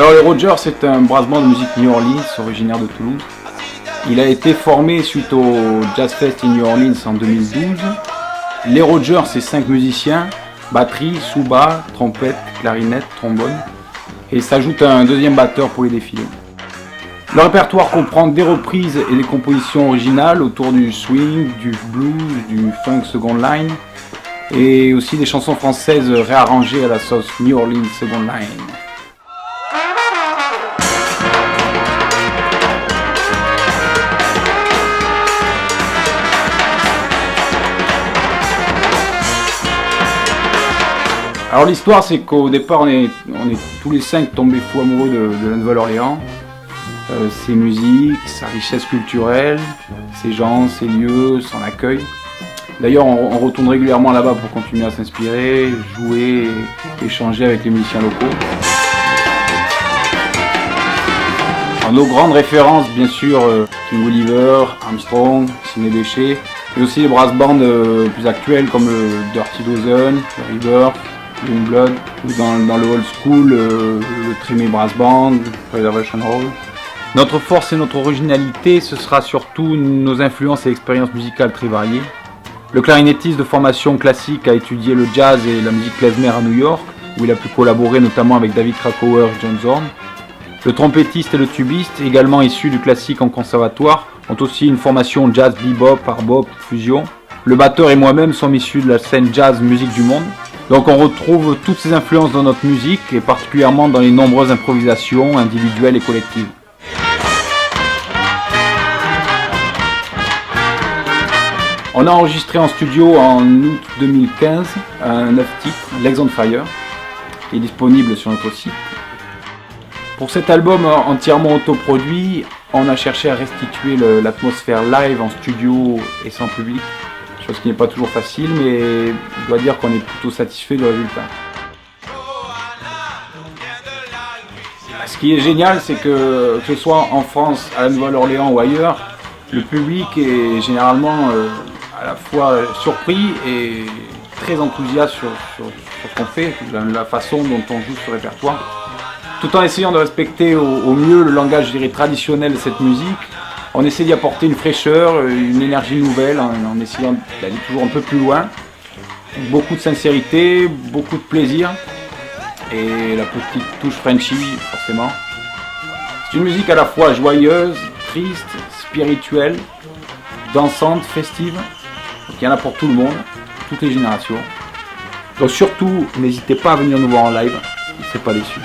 Alors les Rogers, c'est un brass band de musique New Orleans, originaire de Toulouse. Il a été formé suite au Jazz Fest in New Orleans en 2012. Les Rogers, c'est 5 musiciens, batterie, sous-bas, trompette, clarinette, trombone. Et s'ajoute un deuxième batteur pour les défilés. Le répertoire comprend des reprises et des compositions originales autour du swing, du blues, du funk second line, et aussi des chansons françaises réarrangées à la sauce New Orleans second line. Alors l'histoire, c'est qu'au départ on est tous les 5 tombés fous amoureux de la Nouvelle-Orléans. Ses musiques, sa richesse culturelle, ses gens, ses lieux, son accueil. D'ailleurs, on retourne régulièrement là-bas pour continuer à s'inspirer, jouer et échanger avec les musiciens locaux. Alors, nos grandes références, bien sûr, King Oliver, Armstrong, Sidney Bechet, mais aussi les brass bands plus actuels comme le Dirty Dozen, le Rebirth, Youngblood, ou dans le old school, le Trimé Brass Band, Preservation Hall. Notre force et notre originalité, ce sera surtout nos influences et expériences musicales très variées. Le clarinettiste de formation classique a étudié le jazz et la musique klezmer à New York, où il a pu collaborer notamment avec David Krakauer et John Zorn. Le trompettiste et le tubiste, également issus du classique en conservatoire, ont aussi une formation jazz bebop, hard bop, fusion. Le batteur et moi-même sommes issus de la scène jazz musique du monde. Donc on retrouve toutes ces influences dans notre musique, et particulièrement dans les nombreuses improvisations individuelles et collectives. On a enregistré en studio en août 2015 un 9 titres, Legs on Fire, qui est disponible sur notre site. Pour cet album entièrement autoproduit, on a cherché à restituer l'atmosphère live en studio et sans public, chose qui n'est pas toujours facile, mais je dois dire qu'on est plutôt satisfait du résultat. Ce qui est génial, c'est que ce soit en France, à la Nouvelle-Orléans ou ailleurs, le public est généralement à la fois surpris et très enthousiaste sur ce qu'on fait, la façon dont on joue ce répertoire. Tout en essayant de respecter au mieux le langage, je dirais, traditionnel de cette musique, on essaie d'y apporter une fraîcheur, une énergie nouvelle, en essayant d'aller toujours un peu plus loin. Beaucoup de sincérité, beaucoup de plaisir et la petite touche Frenchy, forcément. C'est une musique à la fois joyeuse, triste, spirituelle, dansante, festive. Donc il y en a pour tout le monde, toutes les générations. Donc surtout, n'hésitez pas à venir nous voir en live, ne serez pas déçus.